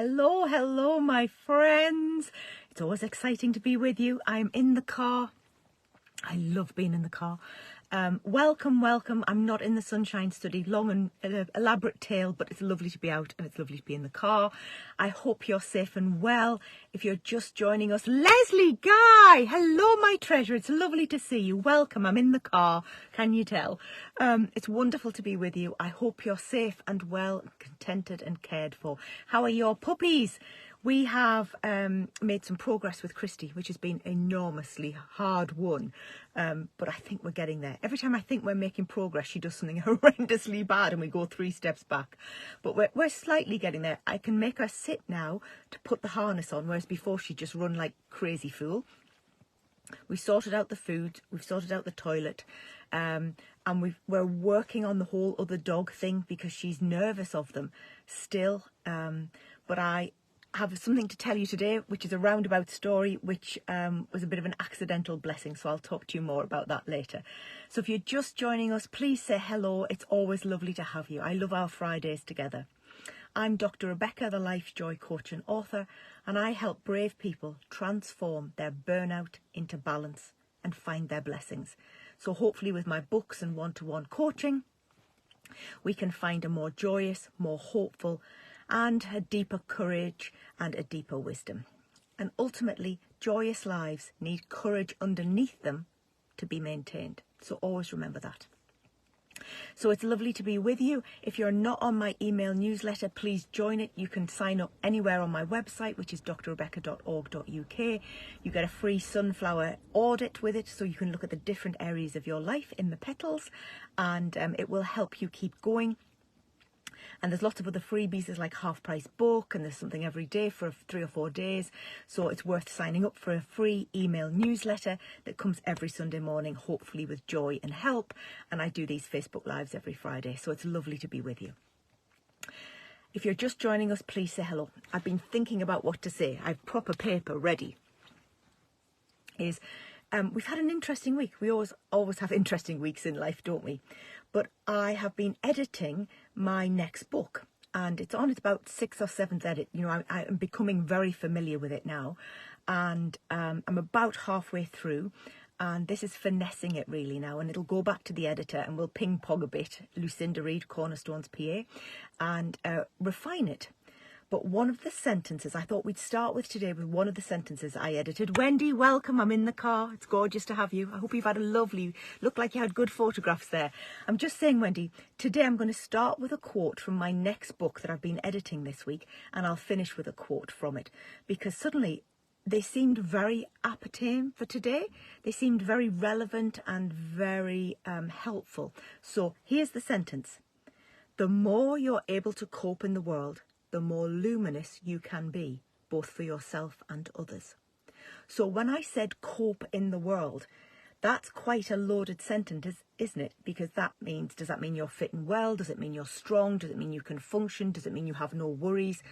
Hello, hello, my friends. It's always exciting to be with you. I'm in the car. I love being in the car. Welcome, welcome. I'm not in the Sunshine Study, long and elaborate tale, but it's lovely to be out and it's lovely to be in the car. I hope you're safe and well. If you're just joining us, Leslie Guy, hello, my treasure. It's lovely to see you. Welcome. I'm in the car. Can you tell? It's wonderful to be with you. I hope you're safe and well, contented and cared for. How are your puppies? We have made some progress with Christy, which has been enormously hard won. But I think we're getting there. Every time I think we're making progress, she does something horrendously bad and we go 3 steps back. But we're slightly getting there. I can make her sit now to put the harness on, whereas before she'd just run like crazy fool. We sorted out the food. We've sorted out the toilet. And we're working on the whole other dog thing because she's nervous of them still. But I have something to tell you today, which is a roundabout story, which was a bit of an accidental blessing. So I'll talk to you more about that later. So if you're just joining us, please say hello. It's always lovely to have you. I love our Fridays together. I'm Dr. Rebecca, the Life Joy Coach and author, and I help brave people transform their burnout into balance and find their blessings. So hopefully with my books and one-to-one coaching, we can find a more joyous, more hopeful, and a deeper courage and a deeper wisdom. And ultimately, joyous lives need courage underneath them to be maintained. So always remember that. So it's lovely to be with you. If you're not on my email newsletter, please join it. You can sign up anywhere on my website, which is drrebecca.org.uk. You get a free sunflower audit with it, so you can look at the different areas of your life in the petals, and it will help you keep going. And there's lots of other freebies. There's like half price book, and there's something every day for 3 or 4 days. So it's worth signing up for a free email newsletter that comes every Sunday morning, hopefully with joy and help. And I do these Facebook Lives every Friday. So it's lovely to be with you. If you're just joining us, please say hello. I've been thinking about what to say. I've proper paper ready. We've had an interesting week. We always have interesting weeks in life, don't we? But I have been editing my next book, and it's on its about 6th or 7th edit. You know, I am becoming very familiar with it now, and I'm about halfway through, and this is finessing it really now, and it'll go back to the editor and we'll ping pong a bit, Lucinda Reid, Cornerstone's PA, and refine it. But one of the sentences, I thought we'd start with today with one of the sentences I edited. Wendy, welcome. I'm in the car. It's gorgeous to have you. I hope you've had a lovely, looked like you had good photographs there. I'm just saying, Wendy, today I'm going to start with a quote from my next book that I've been editing this week, and I'll finish with a quote from it, because suddenly they seemed very appertain for today. They seemed very relevant and very helpful. So here's the sentence. The more you're able to cope in the world, the more luminous you can be, both for yourself and others. So when I said cope in the world, that's quite a loaded sentence, isn't it? Because that means, does that mean you're fit and well? Does it mean you're strong? Does it mean you can function? Does it mean you have no worries?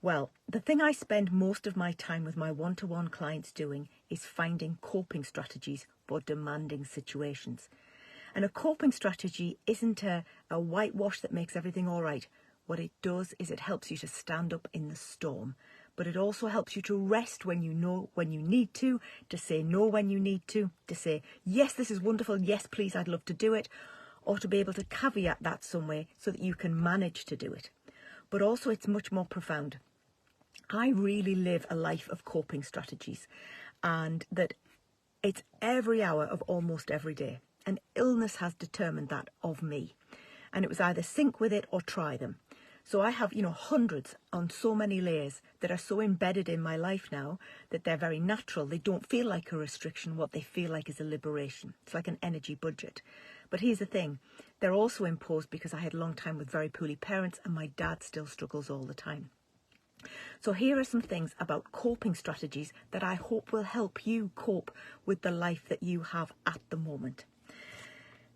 Well, the thing I spend most of my time with my one-to-one clients doing is finding coping strategies for demanding situations. And a coping strategy isn't a whitewash that makes everything all right. What it does is it helps you to stand up in the storm, but it also helps you to rest when you know when you need to say no when you need to say, yes, this is wonderful, yes, please, I'd love to do it, or to be able to caveat that some way so that you can manage to do it. But also it's much more profound. I really live a life of coping strategies, and that it's every hour of almost every day. And illness has determined that of me. And it was either sync with it or try them. So I have, hundreds on so many layers that are so embedded in my life now that they're very natural. They don't feel like a restriction. What they feel like is a liberation. It's like an energy budget. But here's the thing. They're also imposed because I had a long time with very poorly parents, and my dad still struggles all the time. So here are some things about coping strategies that I hope will help you cope with the life that you have at the moment.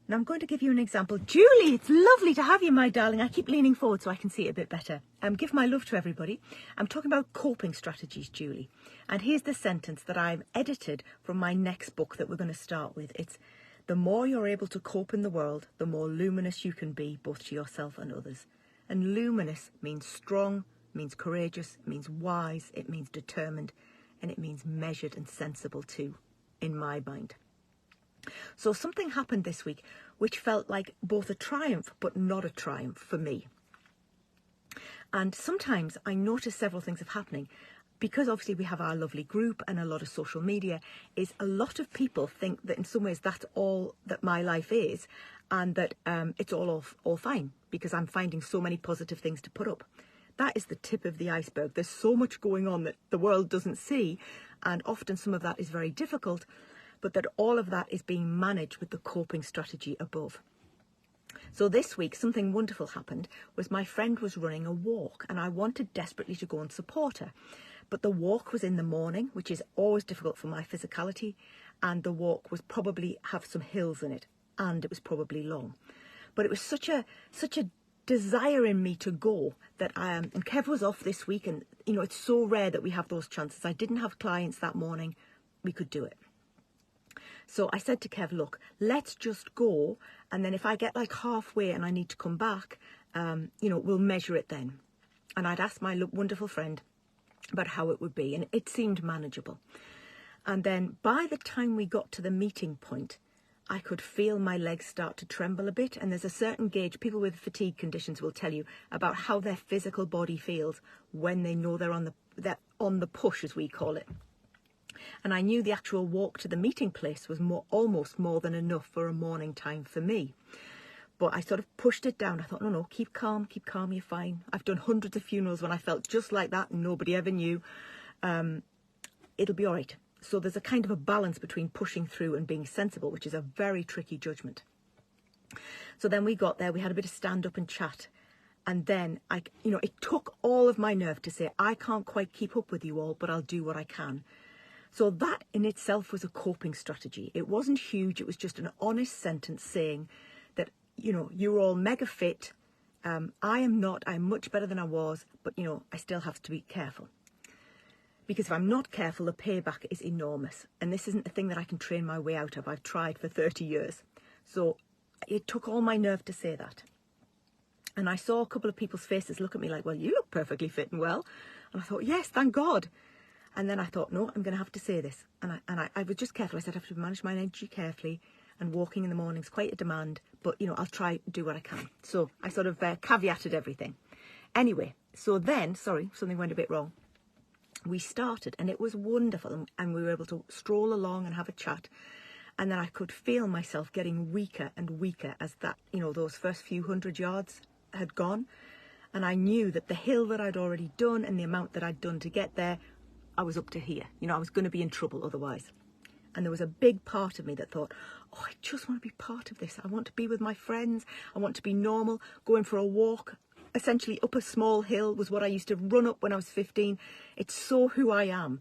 Now I'm going to give you an example. Julie, it's lovely to have you, my darling. I keep leaning forward so I can see it a bit better. Give my love to everybody. I'm talking about coping strategies, Julie. And here's the sentence that I've edited from my next book that we're going to start with. It's, the more you're able to cope in the world, the more luminous you can be, both to yourself and others. And luminous means strong, It means courageous, it means wise, it means determined, and it means measured and sensible too, in my mind. So something happened this week which felt like both a triumph but not a triumph for me. And sometimes I notice several things are happening because obviously we have our lovely group and a lot of social media. Is a lot of people think that in some ways that's all that my life is, and that it's all fine because I'm finding so many positive things to put up. That is the tip of the iceberg. There's so much going on that the world doesn't see, and often some of that is very difficult, but that all of that is being managed with the coping strategy above. So this week, something wonderful happened. Was my friend was running a walk, and I wanted desperately to go and support her. But the walk was in the morning, which is always difficult for my physicality, and the walk was probably have some hills in it, and it was probably long. But it was such a desire in me to go that and Kev was off this week, and you know, it's so rare that we have those chances. I didn't have clients that morning. We could do it. So I said to Kev, look, let's just go, and then if I get like halfway and I need to come back, we'll measure it then. And I'd asked my wonderful friend about how it would be, and it seemed manageable. And then by the time we got to the meeting point, I could feel my legs start to tremble a bit, and there's a certain gauge. People with fatigue conditions will tell you about how their physical body feels when they know they're on the push, as we call it. And I knew the actual walk to the meeting place was almost more than enough for a morning time for me. But I sort of pushed it down. I thought, no, keep calm, you're fine. I've done hundreds of funerals when I felt just like that and nobody ever knew. It'll be all right. So there's a kind of a balance between pushing through and being sensible, which is a very tricky judgment. So then we got there, we had a bit of stand up and chat. And then, it took all of my nerve to say, I can't quite keep up with you all, but I'll do what I can. So that in itself was a coping strategy. It wasn't huge. It was just an honest sentence saying that, you're all mega fit. I am not. I'm much better than I was. But, I still have to be careful. Because if I'm not careful, the payback is enormous. And this isn't a thing that I can train my way out of. I've tried for 30 years. So it took all my nerve to say that. And I saw a couple of people's faces look at me like, well, you look perfectly fit and well. And I thought, yes, thank God. And then I thought, no, I'm going to have to say this. And I was just careful. I said I have to manage my energy carefully. And walking in the morning is quite a demand. But, I'll try to do what I can. So I sort of caveated everything. Anyway, so then, sorry, something went a bit wrong. We started and it was wonderful. And we were able to stroll along and have a chat. And then I could feel myself getting weaker and weaker as that, those first few 100 yards had gone. And I knew that the hill that I'd already done and the amount that I'd done to get there, I was up to here. I was going to be in trouble otherwise. And there was a big part of me that thought, oh, I just want to be part of this. I want to be with my friends. I want to be normal. Going for a walk, essentially up a small hill, was what I used to run up when I was 15. It's so who I am.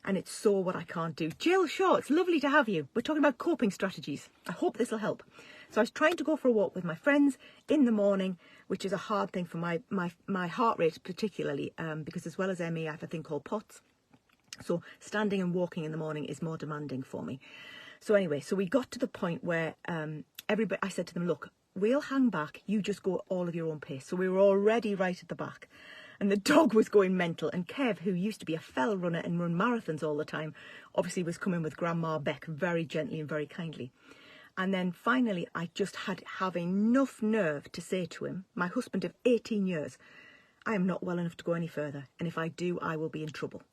And it's so what I can't do. Jill Shaw, it's lovely to have you. We're talking about coping strategies. I hope this will help. So I was trying to go for a walk with my friends in the morning, which is a hard thing for my heart rate particularly, because as well as ME, I have a thing called POTS. So standing and walking in the morning is more demanding for me. So anyway, so we got to the point where I said to them, look, we'll hang back. You just go all of your own pace. So we were already right at the back. And the dog was going mental. And Kev, who used to be a fell runner and run marathons all the time, obviously was coming with Grandma Beck very gently and very kindly. And then finally, I just have enough nerve to say to him, my husband of 18 years, I am not well enough to go any further. And if I do, I will be in trouble.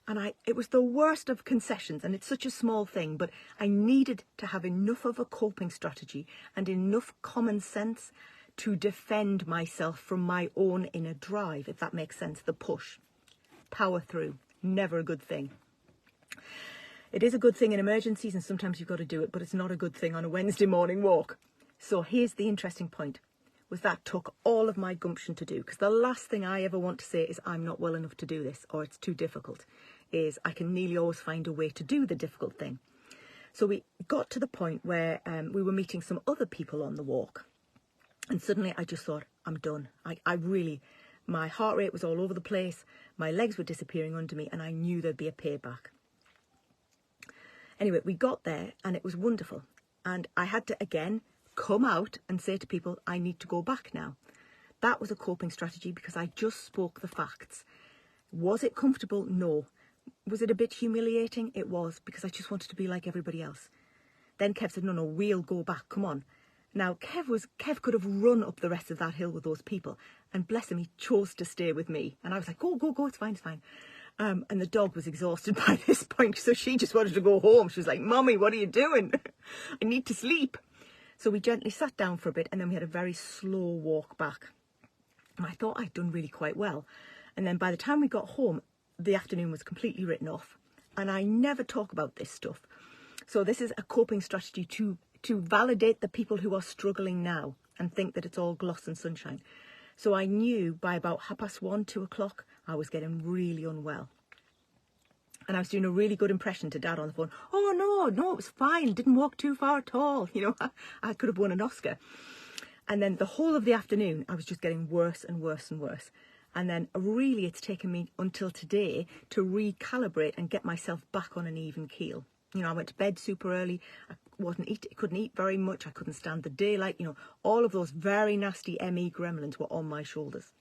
And it was the worst of concessions, and it's such a small thing, but I needed to have enough of a coping strategy and enough common sense to defend myself from my own inner drive, if that makes sense, the push. Power through, never a good thing. It is a good thing in emergencies, and sometimes you've got to do it, but it's not a good thing on a Wednesday morning walk. So here's the interesting point, was that took all of my gumption to do, because the last thing I ever want to say is I'm not well enough to do this, or it's too difficult. Is I can nearly always find a way to do the difficult thing. So we got to the point where we were meeting some other people on the walk. And suddenly I just thought, I'm done. My heart rate was all over the place. My legs were disappearing under me, and I knew there'd be a payback. Anyway, we got there and it was wonderful. And I had to, again, come out and say to people, I need to go back now. That was a coping strategy because I just spoke the facts. Was it comfortable? No. Was it a bit humiliating? It was, because I just wanted to be like everybody else. Then Kev said, no, we'll go back, come on. Now, Kev could have run up the rest of that hill with those people. And bless him, he chose to stay with me. And I was like, go, it's fine. And the dog was exhausted by this point, so she just wanted to go home. She was like, Mummy, what are you doing? I need to sleep. So we gently sat down for a bit, and then we had a very slow walk back. And I thought I'd done really quite well. And then by the time we got home, the afternoon was completely written off. And I never talk about this stuff. So this is a coping strategy to validate the people who are struggling now and think that it's all gloss and sunshine. So I knew by about 1:30, 2 o'clock, I was getting really unwell. And I was doing a really good impression to Dad on the phone. Oh, no, it was fine. Didn't walk too far at all. You know, I could have won an Oscar. And then the whole of the afternoon, I was just getting worse and worse and worse. And then really it's taken me until today to recalibrate and get myself back on an even keel. You know, I went to bed super early. I couldn't eat very much. I couldn't stand the daylight. You know, all of those very nasty ME gremlins were on my shoulders.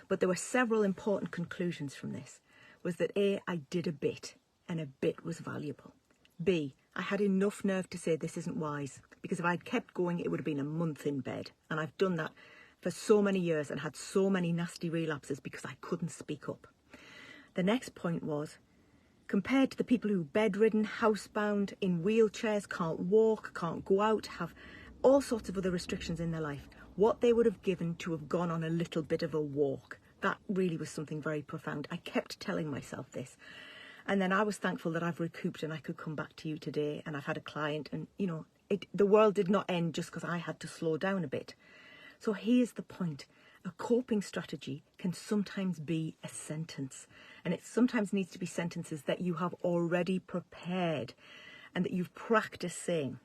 But there were several important conclusions from this. Was that A, I did a bit, and a bit was valuable. B, I had enough nerve to say this isn't wise, because if I'd kept going, it would have been a month in bed. And I've done that for so many years and had so many nasty relapses because I couldn't speak up. The next point was, compared to the people who are bedridden, housebound, in wheelchairs, can't walk, can't go out, have all sorts of other restrictions in their life, what they would have given to have gone on a little bit of a walk. That really was something very profound. I kept telling myself this. And then I was thankful that I've recouped and I could come back to you today, and I've had a client, and, you know, the world did not end just because I had to slow down a bit. So here's the point. A coping strategy can sometimes be a sentence, and it sometimes needs to be sentences that you have already prepared and that you've practiced saying.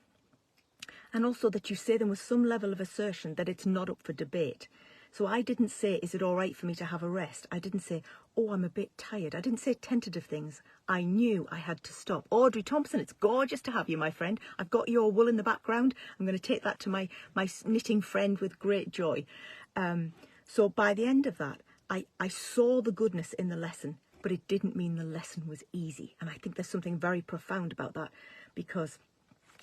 And also that you say them with some level of assertion that it's not up for debate. So I didn't say, is it all right for me to have a rest? I didn't say, oh, I'm a bit tired. I didn't say tentative things. I knew I had to stop. Audrey Thompson, it's gorgeous to have you, my friend. I've got your wool in the background. I'm going to take that to my knitting friend with great joy. So by the end of that, I saw the goodness in the lesson, but it didn't mean the lesson was easy. And I think there's something very profound about that, because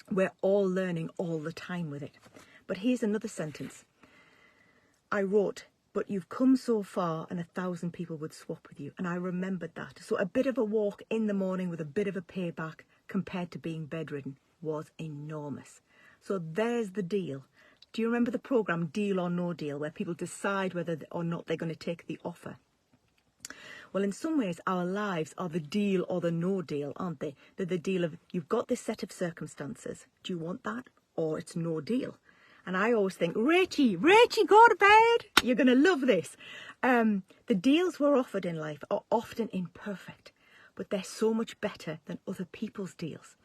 we're all learning all the time with it. But here's another sentence. I wrote, but you've come so far and 1,000 people would swap with you. And I remembered that. So a bit of a walk in the morning with a bit of a payback compared to being bedridden was enormous. So there's the deal. Do you remember the programme Deal or No Deal, where people decide whether or not they're going to take the offer? Well, in some ways, our lives are the deal or the no deal, aren't they? They're the deal of, you've got this set of circumstances. Do you want that? Or it's no deal. And I always think, Rachie, go to bed. You're going to love this. The deals we're offered in life are often imperfect, but they're so much better than other people's deals.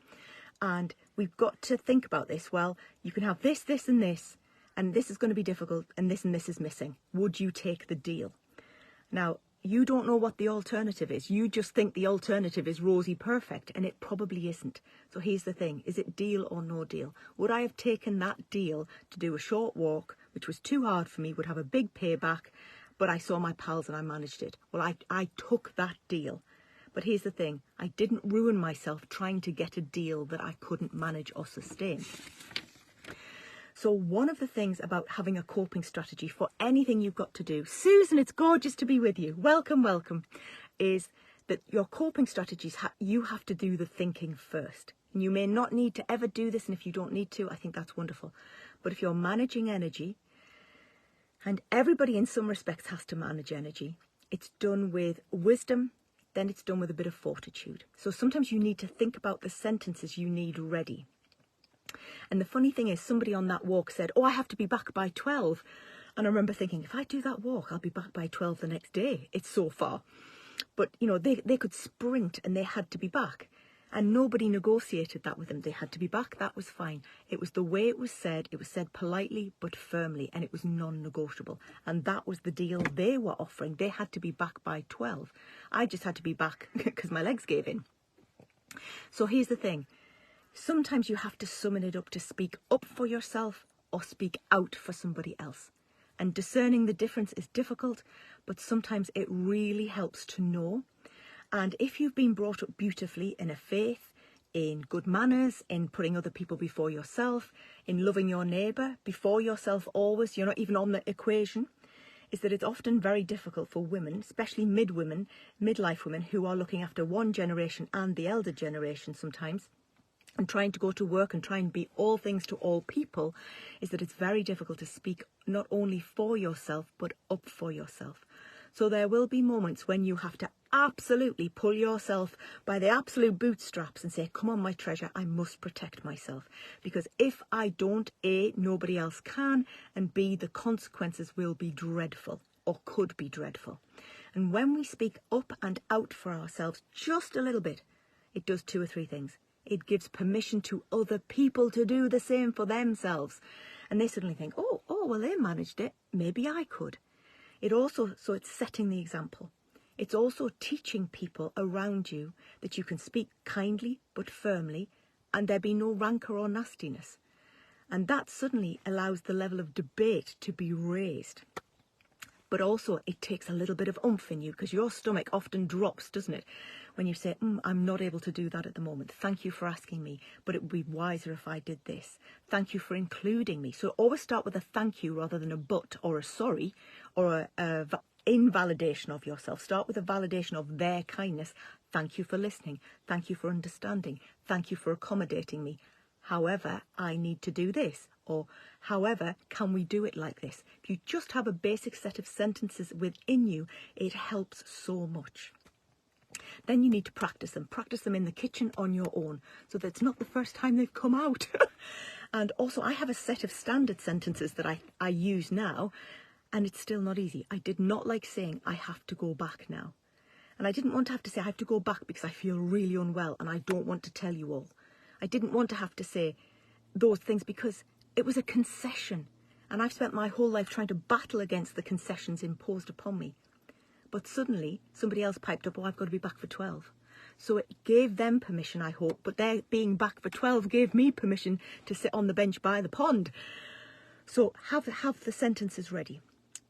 And we've got to think about this. Well, you can have this, and this is going to be difficult, and this is missing. Would you take the deal? Now, you don't know what the alternative is. You just think the alternative is rosy perfect, and it probably isn't. So here's the thing. Is it deal or no deal? Would I have taken that deal to do a short walk, which was too hard for me, would have a big payback, but I saw my pals and I managed it? Well, I took that deal. But here's the thing. I didn't ruin myself trying to get a deal that I couldn't manage or sustain. So one of the things about having a coping strategy for anything you've got to do, Susan, it's gorgeous to be with you. Welcome, is that your coping strategies, you have to do the thinking first. And you may not need to ever do this, and if you don't need to, I think that's wonderful. But if you're managing energy, and everybody in some respects has to manage energy, it's done with wisdom, then it's done with a bit of fortitude. So sometimes you need to think about the sentences you need ready. And the funny thing is, somebody on that walk said, oh, I have to be back by 12. And I remember thinking, if I do that walk, I'll be back by 12 the next day. It's so far. But, you know, they could sprint and they had to be back. And nobody negotiated that with them. They had to be back. That was fine. It was the way it was said. It was said politely but firmly, and it was non-negotiable. And that was the deal they were offering. They had to be back by 12. I just had to be back because my legs gave in. So here's the thing. Sometimes you have to summon it up to speak up for yourself or speak out for somebody else. And discerning the difference is difficult, but sometimes it really helps to know. And if you've been brought up beautifully in a faith, in good manners, in putting other people before yourself, in loving your neighbour before yourself always, you're not even on the equation, is that it's often very difficult for women, especially midlife women, who are looking after one generation and the elder generation sometimes, and trying to go to work and try and be all things to all people, is that it's very difficult to speak not only for yourself, but up for yourself. So there will be moments when you have to absolutely pull yourself by the absolute bootstraps and say, come on, my treasure, I must protect myself. Because if I don't, A, nobody else can, and B, the consequences will be dreadful, or could be dreadful. And when we speak up and out for ourselves just a little bit, it does 2 or 3 things. It gives permission to other people to do the same for themselves. And they suddenly think, oh, well, they managed it. Maybe I could. So it's setting the example. It's also teaching people around you that you can speak kindly but firmly and there be no rancour or nastiness. And that suddenly allows the level of debate to be raised. But also it takes a little bit of oomph in you, because your stomach often drops, doesn't it? When you say, I'm not able to do that at the moment. Thank you for asking me, but it would be wiser if I did this. Thank you for including me. So always start with a thank you rather than a but or a sorry or a invalidation of yourself. Start with a validation of their kindness. Thank you for listening. Thank you for understanding. Thank you for accommodating me. However, I need to do this. Or, however, can we do it like this? If you just have a basic set of sentences within you, it helps so much. Then you need to practice them. Practice them in the kitchen on your own, so that it's not the first time they've come out. And also, I have a set of standard sentences that I use now, and it's still not easy. I did not like saying, I have to go back now. And I didn't want to have to say, I have to go back because I feel really unwell and I don't want to tell you all. I didn't want to have to say those things because it was a concession. And I've spent my whole life trying to battle against the concessions imposed upon me. But suddenly somebody else piped up, I've got to be back for 12. So it gave them permission, I hope, but their being back for 12 gave me permission to sit on the bench by the pond. So have the sentences ready.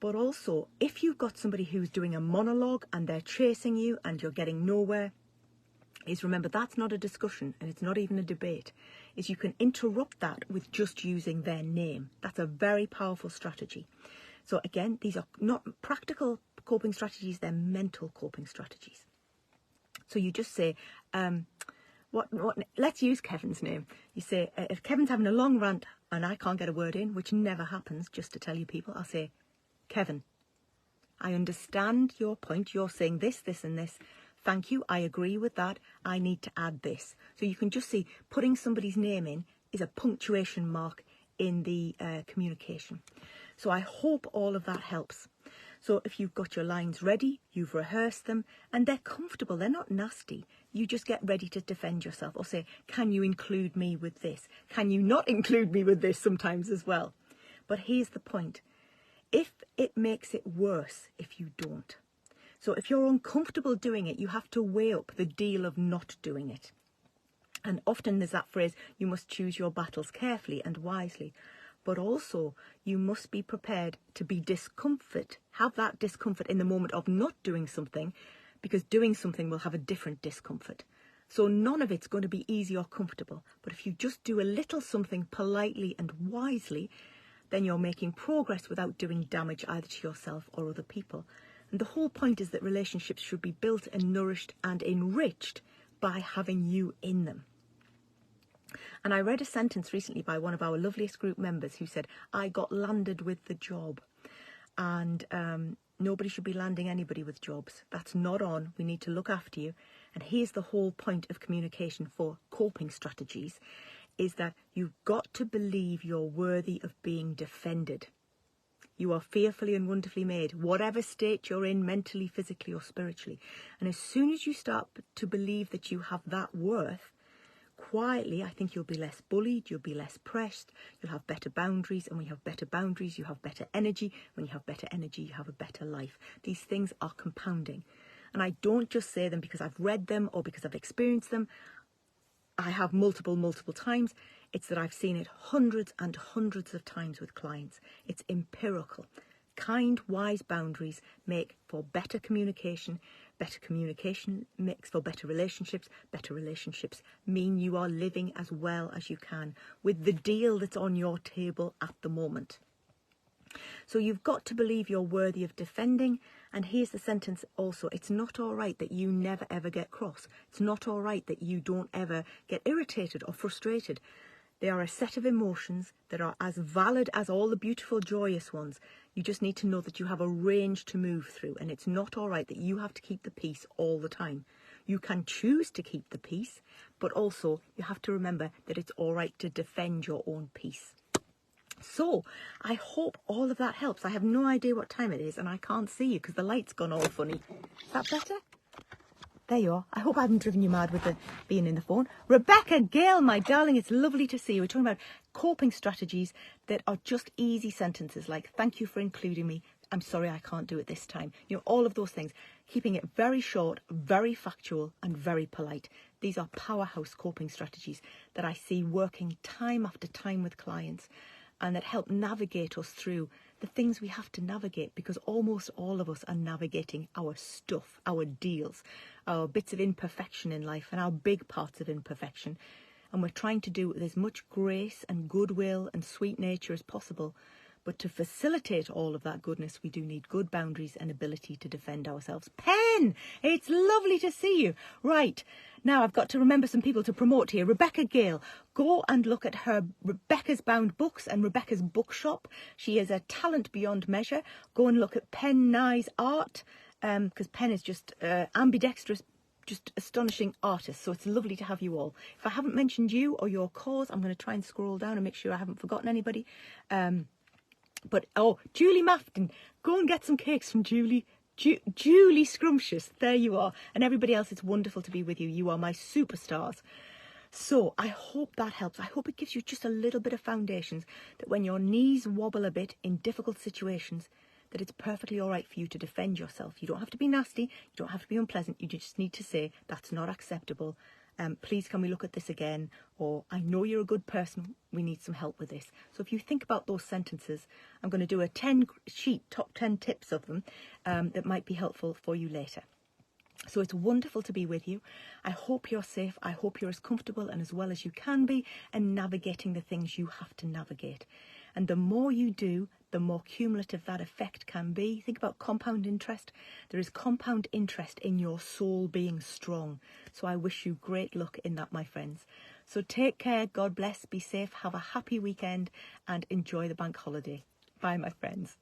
But also, if you've got somebody who's doing a monologue and they're chasing you and you're getting nowhere, is remember that's not a discussion and it's not even a debate. Is you can interrupt that with just using their name. That's a very powerful strategy. So again, these are not practical coping strategies, they're mental coping strategies. So you just say, let's use Kevin's name. You say, if Kevin's having a long rant and I can't get a word in, which never happens, just to tell you people, I'll say, Kevin, I understand your point. You're saying this, this and this. Thank you. I agree with that. I need to add this. So you can just see putting somebody's name in is a punctuation mark in the communication. So I hope all of that helps. So if you've got your lines ready, you've rehearsed them, and they're comfortable, they're not nasty, you just get ready to defend yourself or say, can you include me with this? Can you not include me with this sometimes as well? But here's the point. If it makes it worse if you don't. So if you're uncomfortable doing it, you have to weigh up the deal of not doing it. And often there's that phrase, you must choose your battles carefully and wisely. But also, you must be prepared to be have that discomfort in the moment of not doing something, because doing something will have a different discomfort. So none of it's going to be easy or comfortable. But if you just do a little something politely and wisely, then you're making progress without doing damage either to yourself or other people. And the whole point is that relationships should be built and nourished and enriched by having you in them. And I read a sentence recently by one of our loveliest group members who said, I got landed with the job. And nobody should be landing anybody with jobs. That's not on. We need to look after you. And here's the whole point of communication for coping strategies, is that you've got to believe you're worthy of being defended. You are fearfully and wonderfully made, whatever state you're in, mentally, physically or spiritually. And as soon as you start to believe that you have that worth, quietly, I think you'll be less bullied, you'll be less pressed, you'll have better boundaries, and when you have better boundaries, you have better energy. When you have better energy, you have a better life. These things are compounding. And I don't just say them because I've read them or because I've experienced them. I have multiple times. It's that I've seen it hundreds and hundreds of times with clients. It's empirical. kind, wise boundaries make for better communication. Better communication makes for better relationships. Better relationships mean you are living as well as you can with the deal that's on your table at the moment. So you've got to believe you're worthy of defending. And here's the sentence also. It's not all right that you never ever get cross. It's not all right that you don't ever get irritated or frustrated. They are a set of emotions that are as valid as all the beautiful, joyous ones. You just need to know that you have a range to move through, and it's not all right that you have to keep the peace all the time. You can choose to keep the peace, but also you have to remember that it's all right to defend your own peace. So I hope all of that helps. I have no idea what time it is, and I can't see you because the light's gone all funny. Is that better? There you are. I hope I haven't driven you mad with the being in the phone. Rebecca Gale, my darling, it's lovely to see you. We're talking about coping strategies that are just easy sentences like, thank you for including me. I'm sorry I can't do it this time. You know, all of those things. Keeping it very short, very factual and very polite. These are powerhouse coping strategies that I see working time after time with clients and that help navigate us through the things we have to navigate, because almost all of us are navigating our stuff, our deals, our bits of imperfection in life and our big parts of imperfection. And we're trying to do it with as much grace and goodwill and sweet nature as possible. But to facilitate all of that goodness, we do need good boundaries and ability to defend ourselves. Pen, it's lovely to see you. Right, now I've got to remember some people to promote here. Rebecca Gale, go and look at her Rebecca's Bound Books and Rebecca's Bookshop. She is a talent beyond measure. Go and look at Pen Nye's art, because Pen is just ambidextrous, just astonishing artist. So it's lovely to have you all. If I haven't mentioned you or your cause, I'm going to try and scroll down and make sure I haven't forgotten anybody. But, oh, Julie Mafton, go and get some cakes from Julie. Julie Scrumptious, there you are. And everybody else, it's wonderful to be with you. You are my superstars. So I hope that helps. I hope it gives you just a little bit of foundations that when your knees wobble a bit in difficult situations, that it's perfectly all right for you to defend yourself. You don't have to be nasty. You don't have to be unpleasant. You just need to say, that's not acceptable. Please, can we look at this again? Or, I know you're a good person. We need some help with this. So if you think about those sentences, I'm going to do a 10-sheet, top 10 tips of them that might be helpful for you later. So it's wonderful to be with you. I hope you're safe. I hope you're as comfortable and as well as you can be and navigating the things you have to navigate. And the more you do, the more cumulative that effect can be. Think about compound interest. There is compound interest in your soul being strong. So I wish you great luck in that, my friends. So take care. God bless. Be safe. Have a happy weekend and enjoy the bank holiday. Bye, my friends.